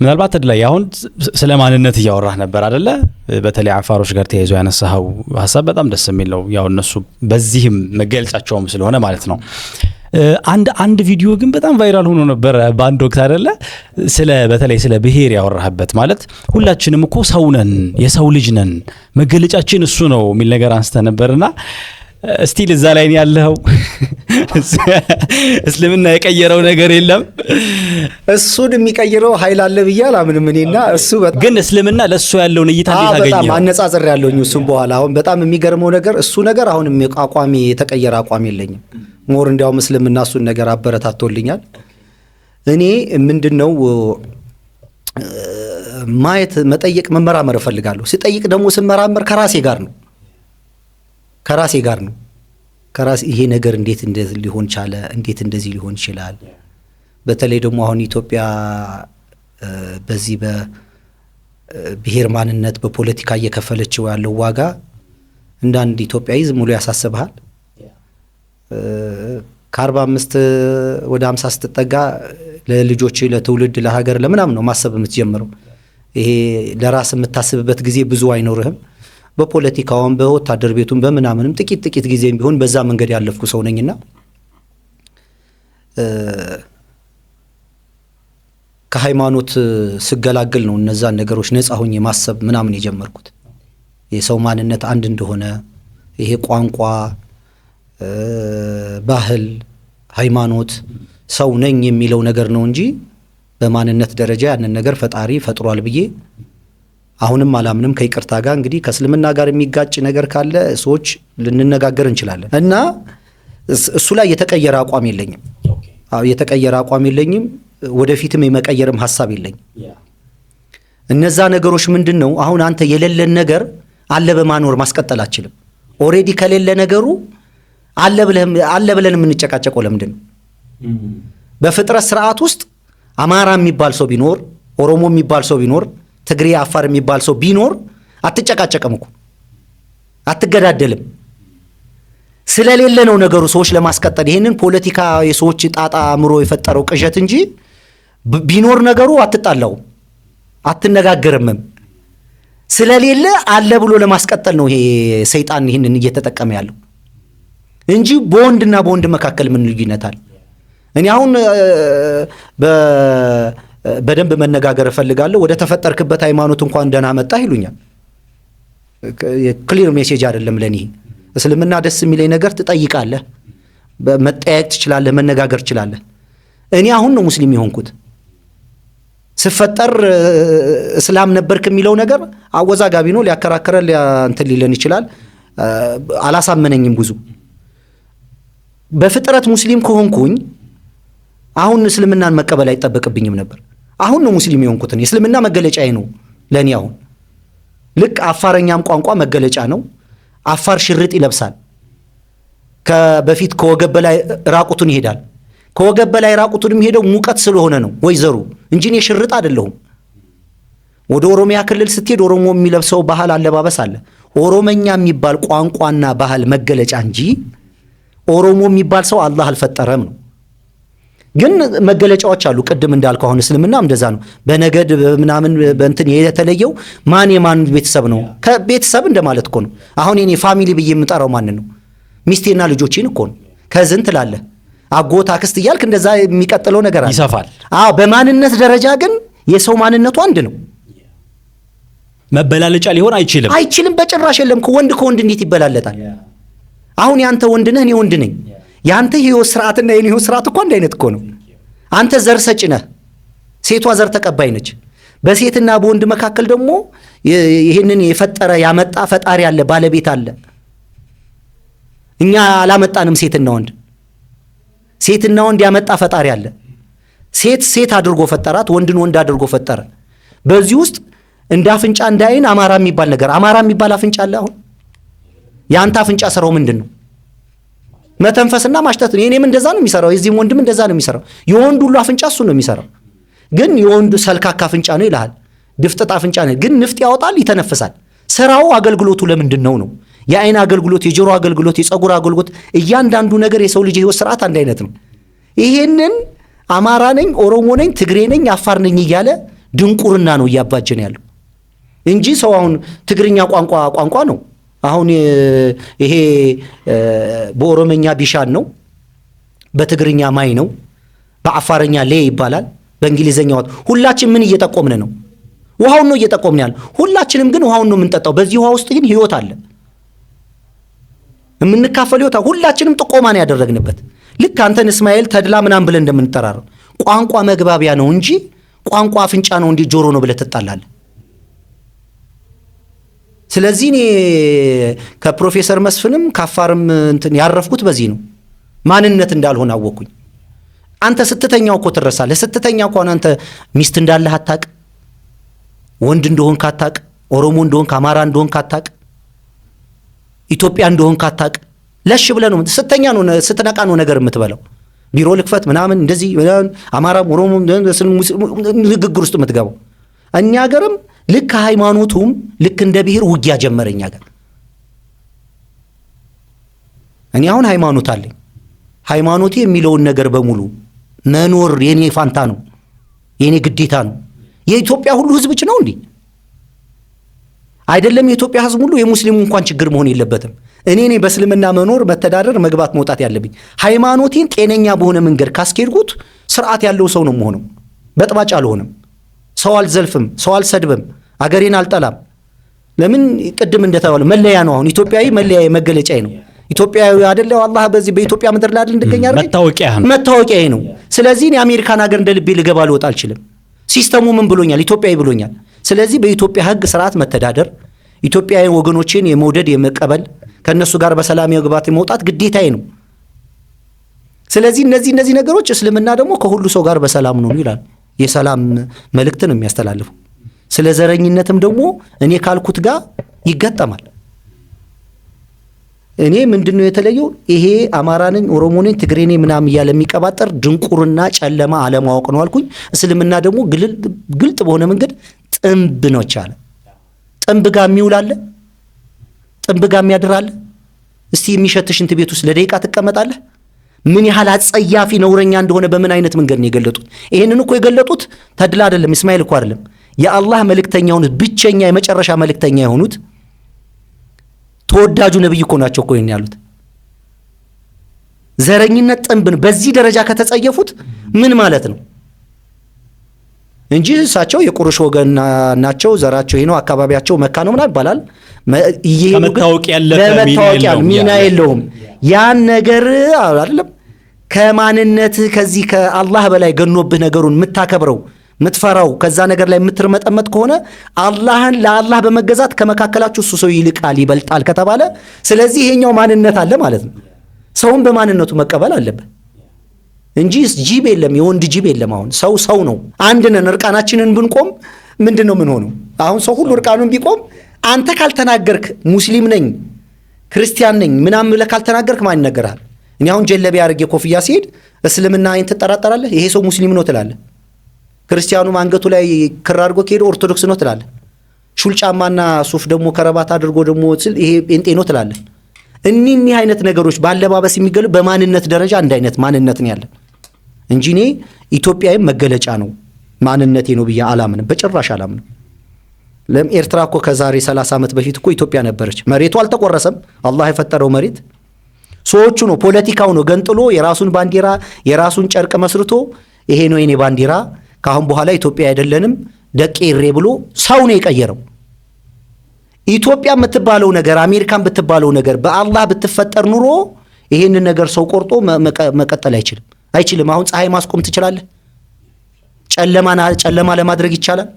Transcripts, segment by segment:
ምናልባት ላይ አሁን ስለ ማንነት እያወራህ ነበር አይደለ? በተለይ አፋሮች ጋር ተያይዞ ያነሳው ሐሳብ በጣም ደስ የሚል ነው። ያው እነሱ በዚህም መገልጻቸውም ስለሆነ ማለት ነው። አንድ ቪዲዮ ግን በጣም ቫይራል ሆኖ ነበር በአንድ ወቅት አይደለ? በተለይ ስለ ብሔር ያወራህበት ማለት ሁላችንም እኮ ሰው ነን፣ የሰው ልጅ ነን፣ መገለጫችን እሱ ነው የሚል ነገር አንስተ ነበርና እስቲል እዛ ላይ ያለው እስልምና የቀየረው ነገር የለም። እሱን የሚቀይረው ኃይል አለ ብዬ አላምንም እኔና እሱ ግን እስልምና ለሱ ያለውን እይታ እንዴት አገኘው? በጣም አነጻጽር ያለውኝ እሱም በኋላ አሁን በጣም የሚገርመው ነገር እሱ ነገር አሁንም አቋሚ የተቀየረ አቋም የለኝም። ሞር እንዲያውም እስልምና እሱን ነገር አበረታቶልኛል። እኔ ምንድነው ማየት መጠየቅ መመራመር እፈልጋለሁ። ሲጠይቅ ደግሞ ስመራመር ከራሴ ጋር ነው ከራሴ ይሄ ነገር እንዴት እንደዚህ ሊሆን ቻለ? እንዴት እንደዚህ ሊሆን ይችላል? በተለይ ደግሞ አሁን ኢትዮጵያ በዚህ በብሔር ማንነት በፖለቲካ እየከፈለችው ያለው ዋጋ እንዳንድ ኢትዮጵያዊ ዝም ብሎ ያሳስብሃል። ከ45 ወደ 50 ስትጠጋ ለልጆች ለትውልድ ለሀገር ለምናምን ነው ማሰብ የምትጀምረው። ይሄ ለራስ የምታስብበት ጊዜ ብዙ አይኖርህም። በፖለቲካውም በወታደር ቤቱም በምናምንም ጥቂት ጊዜም ቢሆን በዛ መንገድ ያለፍኩ ሰው ነኝና ከሃይማኖት ስገላግል ነው እነዛን ነገሮች ነፃ ሆኜ ማሰብ ምናምን የጀመርኩት። የሰው ማንነት አንድ እንደሆነ ይሄ ቋንቋ፣ ባህል፣ ሃይማኖት ሰው ነኝ የሚለው ነገር ነው እንጂ በማንነት ደረጃ ያንን ነገር ፈጣሪ ፈጥሯል ብዬ አሁንም አላምንም። ከይቅርታ ጋር እንግዲህ ከእስልምና ጋር የሚጋጭ ነገር ካለ ሰዎች ልንነጋገር እንችላለን እና እሱ ላይ የተቀየረ አቋም የለኝም። የተቀየረ አቋም የለኝም። ወደፊትም የመቀየርም ሐሳብ የለኝም። እነዛ ነገሮች ምንድነው? አሁን አንተ የሌለን ነገር አለ በማኖር ማስቀጠል አችልም። ኦሬዲ ከሌለ ነገሩ አለ ብለን የምንጨቃጨቀው ለምንድን ነው? በፍጥረት ስርዓት ውስጥ አማራ የሚባል ሰው ቢኖር፣ ኦሮሞ የሚባል ሰው ቢኖር፣ ትግሬ አፋር የሚባል ሰው ቢኖር አትጨቃጨቅም እኮ አትገዳደልም። ስለሌለ ነው ነገሩ ሰዎች ለማስቀጠል ይሄንን ፖለቲካ የሰዎች ጣጣ አምሮ የፈጠረው ቅዠት እንጂ ቢኖር ነገሩ አትጣላው አትነጋገርም። ስለሌለ አለ ብሎ ለማስቀጠል ነው ይሄ ሰይጣን ይሄንን እየተጠቀመ ያለው እንጂ በወንድና በወንድ መካከል ምን ልዩነት አለ? እኔ አሁን በደንብ መነጋገር እፈልጋለሁ። ወደ ተፈጠርክበት ሃይማኖት እንኳን ደህና መጣህ ይሉኛል። ክሊር ሜሴጅ አይደለም ለኔ። እስልምና ደስ የሚለኝ ነገር ትጠይቃለህ፣ መጠያየቅ ትችላለህ፣ መነጋገር ትችላለህ። እኔ አሁን ነው ሙስሊም የሆንኩት። ስፈጠር እስላም ነበርክ የሚለው ነገር አወዛጋቢ ነው፣ ሊያከራክረን እንትን ሊለን ይችላል። አላሳመነኝም ብዙ። በፍጥረት ሙስሊም ከሆንኩኝ አሁን እስልምናን መቀበል አይጠበቅብኝም ነበር። አሁን ነው ሙስሊም የሆንኩት። እስልምና መገለጫዬ ነው ለኔ። አሁን ልክ አፋረኛም ቋንቋ መገለጫ ነው። አፋር ሽርጥ ይለብሳል። በፊት ከወገብ በላይ ራቁቱን ይሄዳል። ከወገብ በላይ ራቁቱን የሚሄደው ሙቀት ስለሆነ ነው ወይዘሩ እንጂ እኔ ሽርጥ አይደለሁም። ወደ ኦሮሚያ ክልል ስትሄድ ኦሮሞ የሚለብሰው ባህል አለባበስ አለ። ኦሮመኛ የሚባል ቋንቋና ባህል መገለጫ እንጂ ኦሮሞ የሚባል ሰው አላህ አልፈጠረም ነው። ግን መገለጫዎች አሉ። ቅድም እንዳልከው አሁን እስልምናም እንደዛ ነው። በነገድ ምናምን በእንትን የተለየው ማን የማን ቤተሰብ ነው? ከቤተሰብ እንደማለት እኮ ነው። አሁን እኔ ፋሚሊ ብዬ የምጠራው ማን ነው? ሚስቴና ልጆቼን እኮ ነው። ከዝን ትላለህ አጎት አክስት እያልክ እንደዛ የሚቀጥለው ነገር አለ፣ ይሰፋል። አዎ በማንነት ደረጃ ግን የሰው ማንነቱ አንድ ነው። መበላለጫ ሊሆን አይችልም በጭራሽ የለም። ወንድ ከወንድ እንዴት ይበላለጣል? አሁን ያንተ ወንድ ነህ፣ እኔ ወንድ ነኝ። ያንተ ህይወት ስርዓትና የኔ ህይወት ስርዓት እኮ አንድ አይነት እኮ ነው። አንተ ዘር ሰጭ ነህ፣ ሴቷ ዘር ተቀባይ ነች። በሴትና በወንድ መካከል ደግሞ ይሄንን የፈጠረ ያመጣ ፈጣሪ አለ፣ ባለቤት አለ። እኛ አላመጣንም ሴትና ወንድ። ሴትና ወንድ ያመጣ ፈጣሪ አለ። ሴት አድርጎ ፈጠራት፣ ወንድን ወንድ አድርጎ ፈጠረ። በዚህ ውስጥ እንደ አፍንጫ እንደ አይን አማራ የሚባል ነገር አማራ የሚባል አፍንጫ አለ። አሁን ያንተ አፍንጫ ስራው ምንድነው? መተንፈስና ማሽተት ነው። የኔም እንደዛ ነው የሚሰራው፣ የዚህም ወንድም እንደዛ ነው የሚሰራው። የወንድ ሁሉ አፍንጫ እሱ ነው የሚሰራው። ግን የወንዱ ሰልካካ አፍንጫ ነው ይልሃል፣ ድፍጥጥ አፍንጫ ነው። ግን ንፍጥ ያወጣል፣ ይተነፍሳል። ስራው አገልግሎቱ ለምንድነው ነው? የአይን አገልግሎት፣ የጆሮ አገልግሎት፣ የፀጉር አገልግሎት፣ እያንዳንዱ ነገር የሰው ልጅ ህይወት ስርዓት አንድ አይነት ነው። ይሄንን አማራ ነኝ፣ ኦሮሞ ነኝ፣ ትግሬ ነኝ፣ አፋር ነኝ እያለ ድንቁርና ነው እያባጀን ያለው እንጂ ሰው አሁን ትግርኛ ቋንቋ ነው። አሁን ይሄ በኦሮመኛ ቢሻን ነው፣ በትግርኛ ማይ ነው፣ በአፋረኛ ሌ ይባላል፣ በእንግሊዘኛ ሁላችን ምን እየጠቆምን ነው? ውሃውን ነው እየጠቆምን ያለ። ሁላችንም ግን ውሃውን ነው የምንጠጣው። በዚህ ውሃ ውስጥ ግን ህይወት አለ፣ የምንካፈል ህይወት። ሁላችንም ጥቆማን ያደረግንበት ልክ አንተን እስማኤል ተድላ ምናምን ብለን እንደምንጠራረው ቋንቋ መግባቢያ ነው እንጂ ቋንቋ አፍንጫ ነው እንጂ ጆሮ ነው ብለህ ትጣላለህ። ስለዚህ እኔ ከፕሮፌሰር መስፍንም ካፋርም እንትን ያረፍኩት በዚህ ነው። ማንነት እንዳልሆነ አወኩኝ። አንተ ስትተኛው እኮ ትረሳለህ። ስትተኛው እኮ አንተ ሚስት እንዳለህ አታቅ፣ ወንድ እንደሆንክ አታቅ፣ ኦሮሞ እንደሆንክ አማራ እንደሆንክ አታቅ፣ ኢትዮጵያ እንደሆንክ አታቅ። ለሽ ብለህ ነው ስተኛ ነው ስትነቃ ነው ነገር የምትበላው። ቢሮ ልክፈት ምናምን እንደዚህ አማራም ኦሮሞ ንግግር ውስጥ የምትገባው። እኛ ሀገርም ልክ ሃይማኖቱም ልክ እንደ ብሔር ውጊያ ጀመረኛ ጋር። እኔ አሁን ሃይማኖት አለኝ። ሃይማኖቴ የሚለውን ነገር በሙሉ መኖር የኔ ፋንታ ነው፣ የኔ ግዴታ ነው። የኢትዮጵያ ሁሉ ህዝብ ነው እንዴ? አይደለም። የኢትዮጵያ ህዝብ ሁሉ የሙስሊሙ እንኳን ችግር መሆን የለበትም። እኔ በእስልምና መኖር፣ መተዳደር፣ መግባት መውጣት ያለብኝ ሃይማኖቴን ጤነኛ በሆነ መንገድ ካስኬድኩት ስርዓት ያለው ሰው ነው የምሆነው። በጥባጭ አልሆንም። ሰው አልዘልፍም፣ ሰው አልሰድብም፣ አገሬን አልጠላም። ለምን ቅድም እንደተባለ መለያ ነው። አሁን ኢትዮጵያዊ መለያ መገለጫዬ ነው። ኢትዮጵያዊ አይደለ አላህ በዚህ በኢትዮጵያ ምድር ላይ አይደል እንደገኛ መታወቂያዬ ነው። ስለዚህ እኔ አሜሪካን ሀገር እንደ ልቤ ልገባ ልወጣ አልችልም። ሲስተሙ ምን ብሎኛል? ኢትዮጵያዊ ብሎኛል። ስለዚህ በኢትዮጵያ ህግ ስርዓት መተዳደር፣ ኢትዮጵያዊ ወገኖችን የመውደድ የመቀበል፣ ከነሱ ጋር በሰላም የመግባት የመውጣት ግዴታዬ ነው። ስለዚህ እነዚህ ነገሮች እስልምና ደግሞ ከሁሉ ሰው ጋር በሰላም ነው ይላል። የሰላም መልእክት ነው የሚያስተላልፈው። ስለ ዘረኝነትም ደግሞ እኔ ካልኩት ጋር ይገጠማል። እኔ ምንድነው የተለየው? ይሄ አማራ ነኝ፣ ኦሮሞ ነኝ፣ ትግሬ ነኝ ምናምን እያለ የሚቀባጠር ድንቁርና፣ ጨለማ፣ አለማወቅ ነው አልኩኝ። እስልምና ደግሞ ግልጥ በሆነ መንገድ ጥንብ ነው ቻለ። ጥንብ ጋር የሚውላለ፣ ጥንብ ጋር የሚያድራለ። እስቲ የሚሸትሽ እንት ቤት ውስጥ ለደቂቃ ትቀመጣለህ? ምን ያህል አጸያፊ ነውረኛ እንደሆነ በምን አይነት መንገድ ነው የገለጡት? ይሄንን እኮ የገለጡት ተድላ አይደለም፣ እስማኤል እኮ አይደለም፣ የአላህ መልእክተኛ የሆኑት ብቸኛ የመጨረሻ መልእክተኛ የሆኑት ተወዳጁ ነብይ እኮ ናቸው እኮ ያሉት። ዘረኝነት ጥንብን በዚህ ደረጃ ከተጸየፉት ምን ማለት ነው? እንጂ እሳቸው የቁርሽ ወገን ናቸው፣ ዘራቸው ይሄ ነው፣ አካባቢያቸው መካ ነው ምናምን ይባላል። ለመታወቂያ ሚና የለውም። ያን ነገር አይደለም ከማንነት ከዚህ ከአላህ በላይ ገኖብህ ነገሩን የምታከብረው የምትፈራው ከዛ ነገር ላይ የምትርመጠመጥ ከሆነ አላህን ለአላህ በመገዛት ከመካከላችሁ እሱ ሰው ይልቃል ይበልጣል ከተባለ፣ ስለዚህ ይሄኛው ማንነት አለ ማለት ነው። ሰውን በማንነቱ መቀበል አለበት እንጂ ጅብ የለም፣ የወንድ ጅብ የለም። አሁን ሰው ነው። አንድ ነን። እርቃናችንን ብንቆም ምንድን ነው ምን ሆነው? አሁን ሰው ሁሉ እርቃኑን ቢቆም አንተ ካልተናገርክ ሙስሊም ነኝ ክርስቲያን ነኝ ምናምን ብለህ ካልተናገርክ ማን ይነገርሃል? እኔ አሁን ጀለቢያ አድርጌ ኮፍያ ሲሄድ እስልምና አይን ትጠራጠራለህ? ይሄ ሰው ሙስሊም ነው ትላለህ። ክርስቲያኑም አንገቱ ላይ ክር አድርጎ ከሄደ ኦርቶዶክስ ነው ትላለህ። ሹል ጫማና ሱፍ ደግሞ ከረባት አድርጎ ደግሞ ይሄ ጴንጤ ነው ትላለህ። እኒህ አይነት ነገሮች ባለባበስ የሚገሉ በማንነት ደረጃ አንድ አይነት ማንነት ነው ያለን እንጂ እኔ ኢትዮጵያዊም መገለጫ ነው ማንነቴ ነው ብዬ አላምንም፣ በጭራሽ አላምንም። ኤርትራ እኮ ከዛሬ 30 ዓመት በፊት እኮ ኢትዮጵያ ነበረች። መሬቱ አልተቆረሰም። አላህ የፈጠረው መሬት ሰዎቹ ነው፣ ፖለቲካው ነው ገንጥሎ የራሱን ባንዲራ የራሱን ጨርቅ መስርቶ ይሄ ነው የኔ ባንዲራ ካሁን በኋላ ኢትዮጵያ አይደለንም ደቄሬ ብሎ ሰው ነው የቀየረው። ኢትዮጵያ የምትባለው ነገር አሜሪካን ብትባለው ነገር በአላህ ብትፈጠር ኑሮ ይሄንን ነገር ሰው ቆርጦ መቀጠል አይችልም። አሁን ፀሐይ ማስቆም ትችላለህ? ጨለማ ለማድረግ ይቻላል?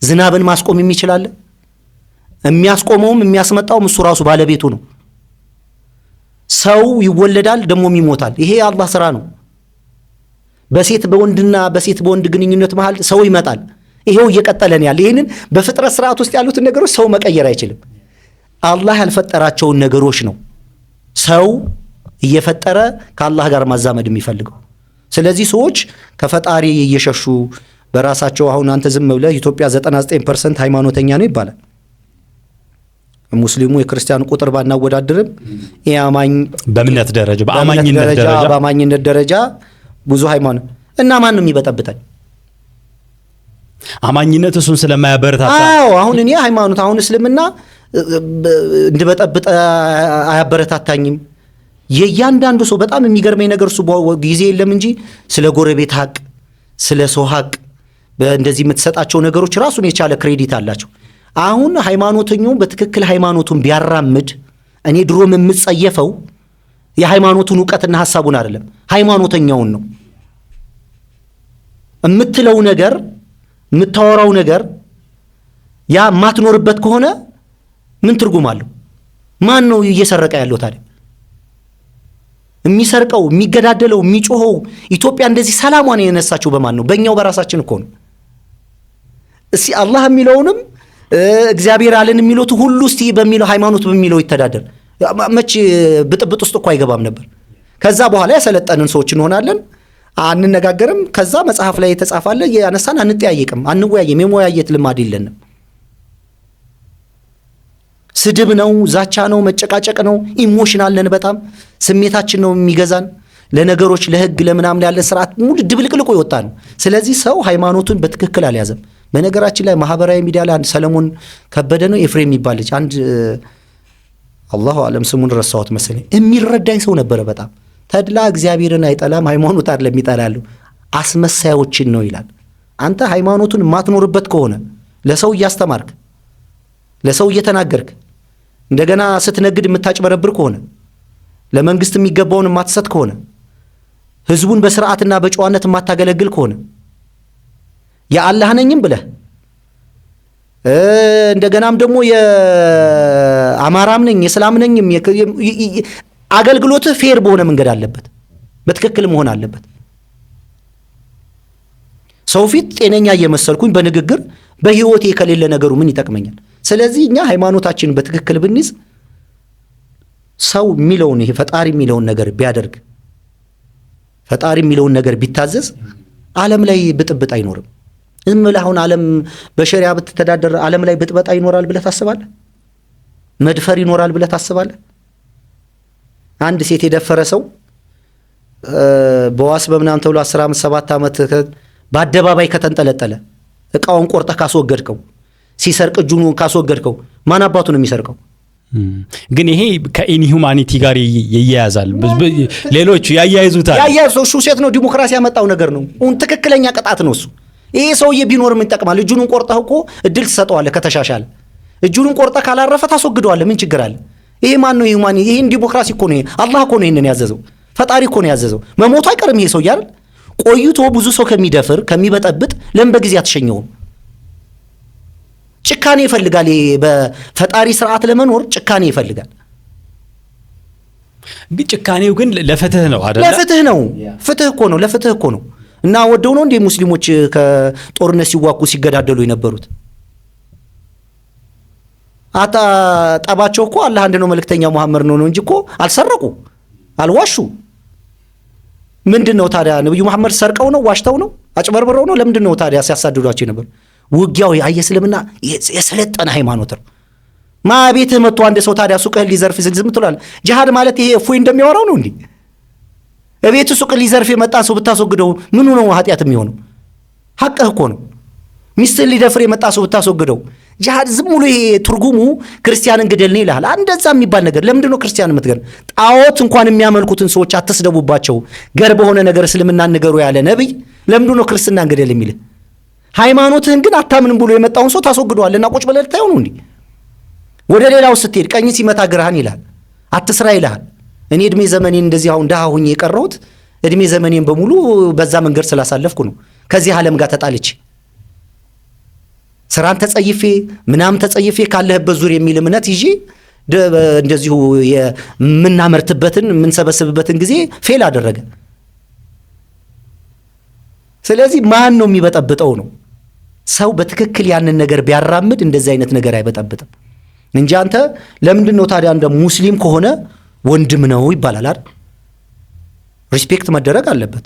ዝናብን ማስቆም የሚችላል? የሚያስቆመውም የሚያስመጣውም እሱ ራሱ ባለቤቱ ነው። ሰው ይወለዳል ደሞም ይሞታል። ይሄ የአላህ ስራ ነው። በሴት በወንድ ግንኙነት መሃል ሰው ይመጣል። ይሄው እየቀጠለን ያለ ይሄንን በፍጥረት ስርዓት ውስጥ ያሉትን ነገሮች ሰው መቀየር አይችልም። አላህ ያልፈጠራቸውን ነገሮች ነው ሰው እየፈጠረ ከአላህ ጋር ማዛመድ የሚፈልገው። ስለዚህ ሰዎች ከፈጣሪ እየሸሹ በራሳቸው አሁን አንተ ዝም ብለህ ኢትዮጵያ 99% ሃይማኖተኛ ነው ይባላል። ሙስሊሙ የክርስቲያኑ ቁጥር ባናወዳድርም ያማኝ በእምነት ደረጃ በአማኝነት ደረጃ ብዙ ሃይማኖት እና ማን ነው የሚበጠብጠን? አማኝነት እሱን ስለማያበረታታ። አዎ አሁን እኔ ሃይማኖት አሁን እስልምና እንድበጠብጥ አያበረታታኝም። የእያንዳንዱ ሰው በጣም የሚገርመኝ ነገር እሱ ጊዜ የለም እንጂ ስለ ጎረቤት ሀቅ፣ ስለ ሰው ሀቅ እንደዚህ የምትሰጣቸው ነገሮች ራሱን የቻለ ክሬዲት አላቸው። አሁን ሃይማኖተኛው በትክክል ሃይማኖቱን ቢያራምድ እኔ ድሮም የምጸየፈው የሃይማኖቱን ዕውቀትና ሐሳቡን አይደለም ሃይማኖተኛውን ነው። የምትለው ነገር የምታወራው ነገር ያ ማትኖርበት ከሆነ ምን ትርጉም አለው? ማን ነው እየሰረቀ ያለው ታዲያ? የሚሰርቀው የሚገዳደለው የሚጮኸው ኢትዮጵያ እንደዚህ ሰላሟን የነሳችው በማን ነው? በእኛው በራሳችን እኮ ነው። እስቲ አላህ የሚለውንም እግዚአብሔር አለን የሚሉት ሁሉ እስቲ በሚለው ሃይማኖት በሚለው ይተዳደር መቼ ብጥብጥ ውስጥ እኮ አይገባም ነበር። ከዛ በኋላ ያሰለጠንን ሰዎች እንሆናለን፣ አንነጋገርም። ከዛ መጽሐፍ ላይ የተጻፋለ ያነሳን አንጠያየቅም፣ አንወያየም። የመወያየት ልማድ የለንም። ስድብ ነው፣ ዛቻ ነው፣ መጨቃጨቅ ነው። ኢሞሽናል ነን በጣም ስሜታችን ነው የሚገዛን። ለነገሮች ለህግ ለምናምን ያለ ስርዓት ሙሉ ድብልቅልቆ ይወጣ ነው። ስለዚህ ሰው ሃይማኖቱን በትክክል አልያዘም። በነገራችን ላይ ማህበራዊ ሚዲያ ላይ አንድ ሰለሞን ከበደ ነው ኤፍሬም የሚባል ልጅ አንድ አላሁ አለም ስሙን ረሳሁት መሰለኝ የሚረዳኝ ሰው ነበረ በጣም ተድላ እግዚአብሔርን አይጠላም ሃይማኖት አይደለም ይጠላሉ አስመሳዮችን ነው ይላል። አንተ ሃይማኖቱን ማትኖርበት ከሆነ ለሰው እያስተማርክ ለሰው እየተናገርክ እንደገና ስትነግድ የምታጭበረብር ከሆነ ለመንግስት የሚገባውን የማትሰጥ ከሆነ ህዝቡን በስርዓትና በጨዋነት የማታገለግል ከሆነ የአላህ ነኝም ብለህ እንደገናም ደግሞ የአማራም ነኝ የእስላም ነኝም አገልግሎትህ ፌር በሆነ መንገድ አለበት፣ በትክክል መሆን አለበት። ሰው ፊት ጤነኛ እየመሰልኩኝ በንግግር በህይወቴ ከሌለ ነገሩ ምን ይጠቅመኛል? ስለዚህ እኛ ሃይማኖታችንን በትክክል ብንይዝ ሰው የሚለውን ይሄ ፈጣሪ የሚለውን ነገር ቢያደርግ ፈጣሪ የሚለውን ነገር ቢታዘዝ ዓለም ላይ ብጥብጥ አይኖርም። እምልህ አሁን ዓለም በሸሪያ ብትተዳደር ዓለም ላይ ብጥብጥ ይኖራል ብለህ ታስባለህ? መድፈር ይኖራል ብለህ ታስባለህ? አንድ ሴት የደፈረ ሰው በዋስ በምናምን ተብሎ 10 ዓመት 7 ዓመት በአደባባይ ከተንጠለጠለ እቃውን ቆርጠህ ካስወገድከው ሲሰርቅ እጁን ካስወገድከው ማን አባቱ ነው የሚሰርቀው? ግን ይሄ ከኢንሁማኒቲ ጋር ይያያዛል። ሌሎች ያያይዙታል። ያያይዙ ሴት ነው ዲሞክራሲ ያመጣው ነገር ነው። ትክክለኛ ቅጣት ነው እሱ። ይሄ ሰውዬ ቢኖር ምን ይጠቅማል? እጁን ቆርጠህ እኮ እድል ትሰጠዋለህ ከተሻሻለ። እጁን ቆርጠህ ካላረፈ ታስወግደዋለህ። ምን ችግር አለ? ይሄ ማን ነው ኢንሁማኒ? ይሄን ዲሞክራሲ እኮ ነው። አላህ እኮ ነው ይሄንን ያዘዘው። ፈጣሪ እኮ ነው ያዘዘው። መሞቱ አይቀርም ይሄ ሰውዬ አይደል? ቆይቶ ብዙ ሰው ከሚደፍር ከሚበጠብጥ ለምን በጊዜ አትሸኘውም? ጭካኔ ይፈልጋል። ይሄ በፈጣሪ ስርዓት ለመኖር ጭካኔ ይፈልጋል። ጭካኔው ግን ለፍትህ ነው አይደል? ለፍትህ ነው። ፍትህ እኮ ነው። ለፍትህ እኮ ነው። እና ወደው ነው እንደ ሙስሊሞች ከጦርነት ሲዋቁ ሲገዳደሉ የነበሩት። ጠባቸው እኮ አላህ አንድ ነው መልእክተኛ መሐመድ ነው እንጂ እኮ አልሰረቁ አልዋሹ። ምንድነው ታዲያ ነብዩ መሐመድ ሰርቀው ነው ዋሽተው ነው አጭበርብረው ነው? ለምንድነው ታዲያ ሲያሳድዷቸው ነበር? ውጊያው የእስልምና የሰለጠነ ሃይማኖት ነው። ቤትህ መጥቶ አንድ ሰው ታዲያ ሱቅህን ሊዘርፍ ዝም ትላለህ? ጂሃድ ማለት ይሄ እፎይ እንደሚያወራው ነው እንዴ? እቤት ሱቅ ሊዘርፍ የመጣ ሰው ብታስወግደው ምኑ ነው ኃጢአት የሚሆነው? ሐቅህ እኮ ነው። ሚስትህን ሊደፍር የመጣ ሰው ብታስወግደው ጂሃድ ዝም ብሎ ይሄ ትርጉሙ ክርስቲያንን ግደል ነው ይልሃል። እንደዛ የሚባል ነገር ለምንድን ነው ክርስቲያን የምትገል? ጣዖት እንኳን የሚያመልኩትን ሰዎች አትስደቡባቸው፣ ገር በሆነ ነገር እስልምና ንገሩ ያለ ነብይ ለምንድን ነው ክርስትናን ግደል የሚልህ? ሃይማኖትህን ግን አታምንም ብሎ የመጣውን ሰው ታስወግደዋልና ቁጭ ብለህ ልታየው ነው እንዴ? ወደ ሌላው ስትሄድ ቀኝ ሲመታ ግራህን ይልሃል፣ አትስራ ይልሃል። እኔ እድሜ ዘመኔን እንደዚህ አሁን ደሃ ሆኜ የቀረሁት እድሜ ዘመኔን በሙሉ በዛ መንገድ ስላሳለፍኩ ነው። ከዚህ ዓለም ጋር ተጣልቼ ስራን ተጸይፌ ምናም ተጸይፌ ካለህበት ዙር የሚል እምነት ይዤ እንደዚሁ የምናመርትበትን የምንሰበስብበትን ጊዜ ፌል አደረገ። ስለዚህ ማን ነው የሚበጠብጠው ነው? ሰው በትክክል ያንን ነገር ቢያራምድ እንደዚህ አይነት ነገር አይበጠብጥም እንጂ አንተ ለምንድን ነው ታዲያ እንደ ሙስሊም ከሆነ ወንድም ነው ይባላል አይደል? ሪስፔክት መደረግ አለበት።